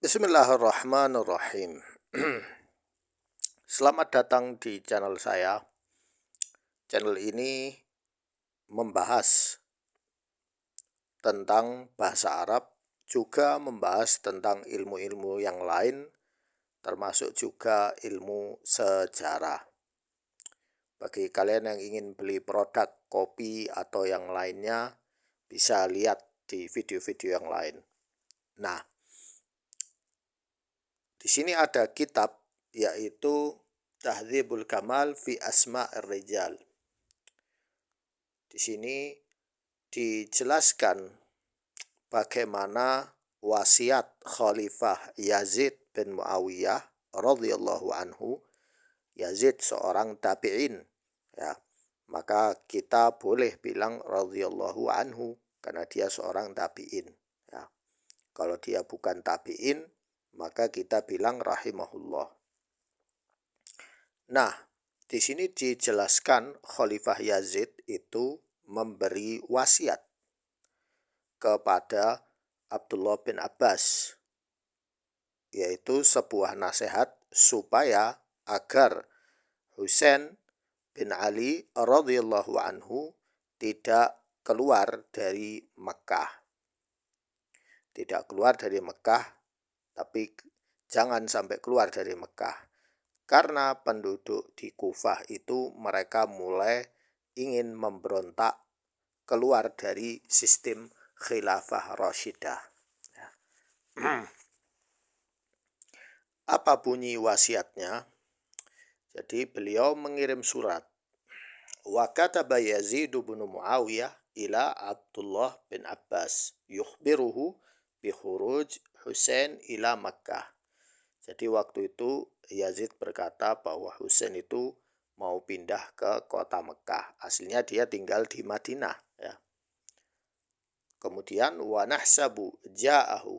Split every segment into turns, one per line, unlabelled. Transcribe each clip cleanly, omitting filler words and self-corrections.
Bismillahirrahmanirrahim. Selamat datang di channel saya. Channel ini membahas tentang bahasa Arab, juga membahas tentang ilmu-ilmu yang lain, termasuk juga ilmu sejarah. Bagi kalian yang ingin beli produk kopi atau yang lainnya, bisa lihat di video-video yang lain. Nah, di sini ada kitab yaitu Tahdzibul Kamal fi Asma'ir Rijal. Di sini dijelaskan bagaimana wasiat Khalifah Yazid bin Muawiyah radhiyallahu anhu. Yazid seorang tabi'in, ya. Maka kita boleh bilang radhiyallahu anhu karena dia seorang tabi'in, ya. Kalau dia bukan tabi'in, maka kita bilang rahimahullah. Nah, di sini dijelaskan Khalifah Yazid itu memberi wasiat kepada Abdullah bin Abbas, yaitu sebuah nasihat supaya agar Husain bin Ali radhiyallahu anhu tidak keluar dari Mekah. Tidak keluar dari Mekah, tapi jangan sampai keluar dari Mekah. Karena penduduk di Kufah itu mereka mulai ingin memberontak keluar dari sistem khilafah Rashidah. Apa bunyi wasiatnya? Jadi beliau mengirim surat. Wa kataba Yazid bin Muawiyah ila Abdullah bin Abbas yukhbiruhu bi khuruj Husain ila Makkah. Jadi waktu itu Yazid berkata bahwa Husain itu mau pindah ke kota Mekah. Aslinya dia tinggal di Madinah, ya. Kemudian wa nahsabu ja'ahu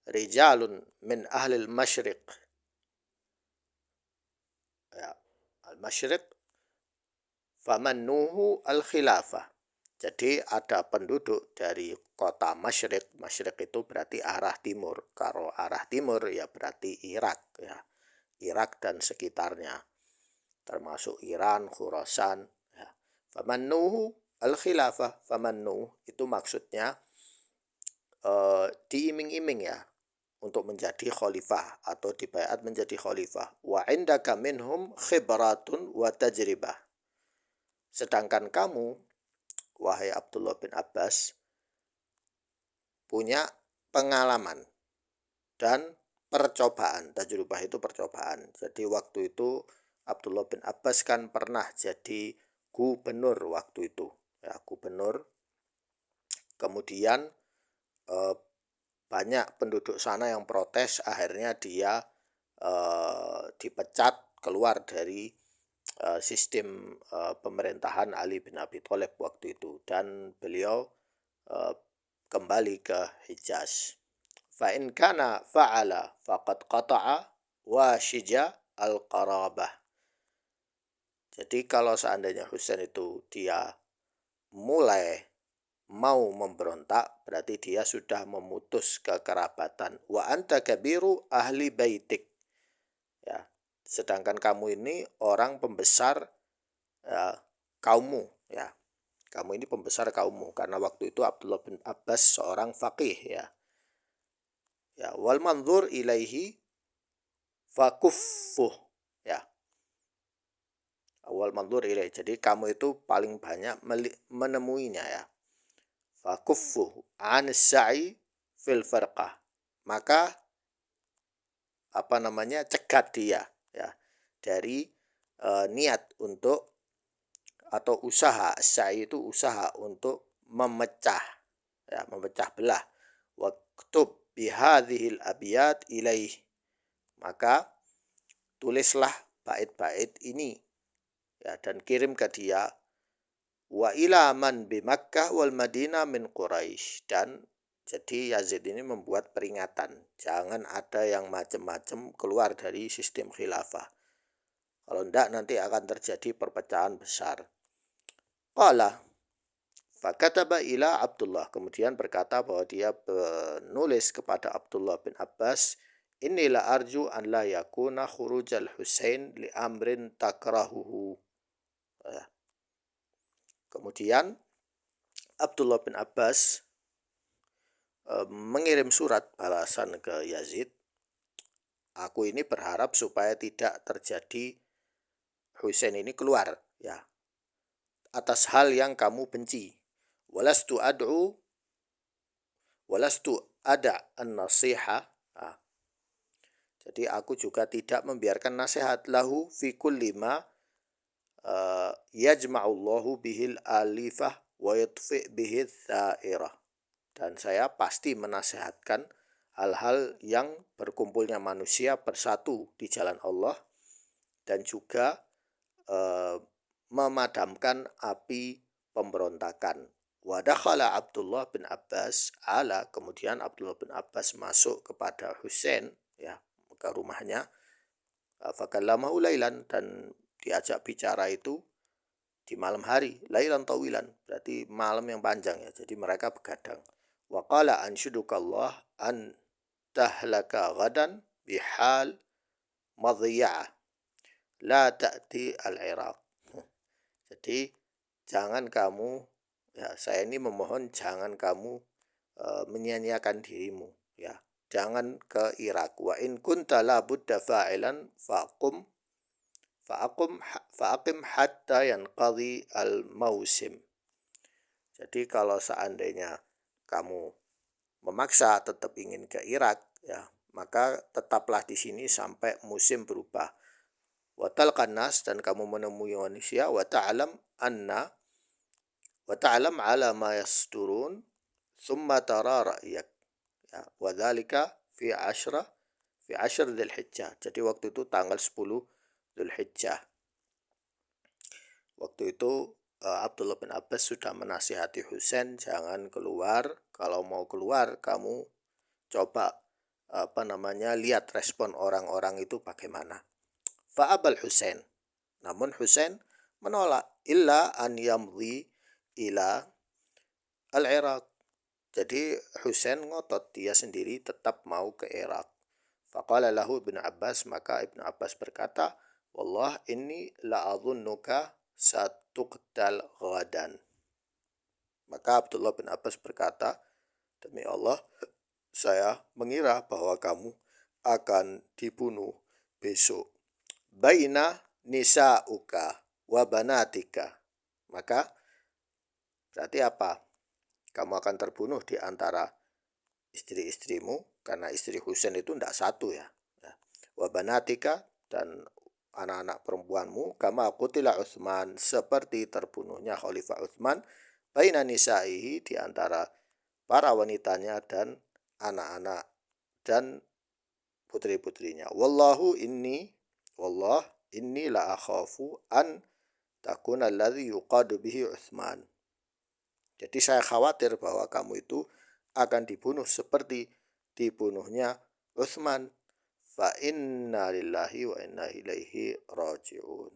rijalun min ahlil masyriq, ya, al-masyriq famannuhu al-khilafah. Jadi ada penduduk dari kota Masyriq. Masyriq itu berarti arah timur. Kalau arah timur ya berarti Irak, ya. Irak dan sekitarnya, termasuk Iran, Khurasan, ya. Famannuhu al-khilafah. Famannuh itu maksudnya diiming-iming, ya, untuk menjadi khalifah atau dibaiat menjadi khalifah. Wa indaka minhum khibratun wa tajribah. Sedangkan kamu, wahai Abdullah bin Abbas, punya pengalaman dan percobaan. Tajribah itu percobaan. Jadi waktu itu Abdullah bin Abbas kan pernah jadi gubernur waktu itu, ya, gubernur. Kemudian banyak penduduk sana yang protes, akhirnya dia dipecat, keluar dari sistem pemerintahan Ali bin Abi Thalib waktu itu, dan beliau kembali ke Hijaz. Fa in kana fa'ala faqad qata'a wa shija al-qarabah. Jadi kalau seandainya Husain itu dia mulai mau memberontak, berarti dia sudah memutus kekerabatan. Wa anta kabiru ahli baitik, ya. Sedangkan kamu ini orang pembesar kaummu, ya. Kamu ini pembesar kaummu, karena waktu itu Abdullah bin Abbas seorang faqih, ya. Ya, wal manzur ilaihi fakuffuh, ya. Wal manzur ilaihi. Jadi kamu itu paling banyak menemuinya, ya. Fakuffuh an sa'i fil farqah. Maka cegat dia, ya, dari niat untuk atau usaha. Sa'i itu usaha untuk memecah, ya, memecah belah. Waktub bihadhil abiyat ilaih. Maka tulislah bait-bait ini, ya, dan kirim ke dia. Wa ila man bi Makkah wal Madinah min Quraisy. Dan jadi Yazid ini membuat peringatan, jangan ada yang macam-macam keluar dari sistem khilafah. Kalau tidak nanti akan terjadi perpecahan besar. Qala Fakataba ila Abdullah, kemudian berkata bahwa dia menulis kepada Abdullah bin Abbas, inilah arju an la yakuna khurujal Husain li amrin takrahuhu. Kemudian Abdullah bin Abbas mengirim surat balasan ke Yazid, aku ini berharap supaya tidak terjadi Husain ini keluar ya atas hal yang kamu benci. Walastu ad'u walastu ada an-nasiha. Jadi aku juga tidak membiarkan nasihat lahu fi kulli ma yajma'ullahu bihil alifah wa yutfi bihi tsairah. Dan saya pasti menasihatkan hal-hal yang berkumpulnya manusia bersatu di jalan Allah dan juga memadamkan api pemberontakan. Wadakhala Abdullah bin Abbas ala, kemudian Abdullah bin Abbas masuk kepada Husain ya ke rumahnya, fakallamahu lailan, dan diajak bicara itu di malam hari, lailan tawilan, berarti malam yang panjang ya, jadi mereka begadang. Wa qala anshudukallah an tahlaka ghadan bihal madhiya'ah la ta'ti al-Iraq. Jadi jangan kamu, ya saya ini memohon jangan kamu menyia-nyiakan dirimu ya, jangan ke Irak. Wa in kunta la budda fa'ilan fa'aqim hatta yanqadhi al-mausim. Jadi kalau seandainya kamu memaksa tetap ingin ke Irak ya, maka tetaplah di sini sampai musim berubah. Wa talqan nas, dan kamu menemui manusia, wa ta'lam ala ma yasdurun thumma tara ra'yak ya, wa dzalika fi ashr Dzulhijjah. Jadi waktu itu tanggal 10 Dzulhijjah. Waktu itu Abdullah bin Abbas sudah menasihati Husain jangan keluar. Kalau mau keluar kamu coba lihat respon orang-orang itu bagaimana. Fa'abal Husain, namun Husain menolak, illa an yamdi ila al-Iraq. Jadi Husain ngotot, dia sendiri tetap mau ke Irak. Faqala lahu Ibn Abbas, maka Ibn Abbas berkata, wallah inni la'adhunnuka satuqtal ghadan. Maka Abdullah bin Abbas berkata, demi Allah, saya mengira bahwa kamu akan dibunuh besok. Baina nisa'uka wa banatika. Maka berarti apa? Kamu akan terbunuh di antara istri-istrimu, karena istri Husain itu tidak satu ya. Wa banatika, dan anak-anak perempuanmu, kama qutila Utsman, seperti terbunuhnya Khalifah Utsman, baina nisa'ihi, di antara para wanitanya dan anak-anak dan putri-putrinya. Wallah inni la akhafu an takuna alladhi yuqadu bihi Utsman. Jadi saya khawatir bahwa kamu itu akan dibunuh seperti dibunuhnya Utsman. Fa inna lillahi wa inna ilaihi raji'un.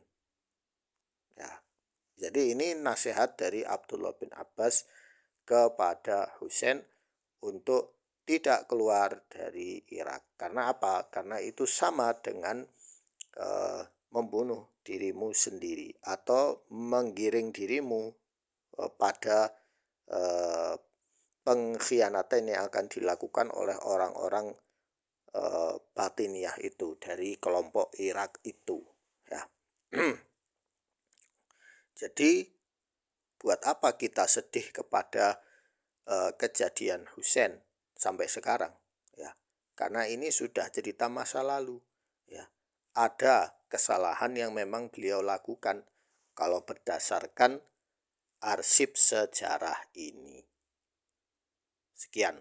Ya. Jadi ini nasihat dari Abdullah bin Abbas kepada Husain untuk tidak keluar dari Irak. Karena apa? Karena itu sama dengan membunuh dirimu sendiri atau menggiring dirimu pada pengkhianatan yang akan dilakukan oleh orang-orang batiniyah itu dari kelompok Irak itu ya. Jadi buat apa kita sedih kepada kejadian Husain sampai sekarang ya, karena ini sudah cerita masa lalu ya. Ada kesalahan yang memang beliau lakukan kalau berdasarkan arsip sejarah ini. Sekian.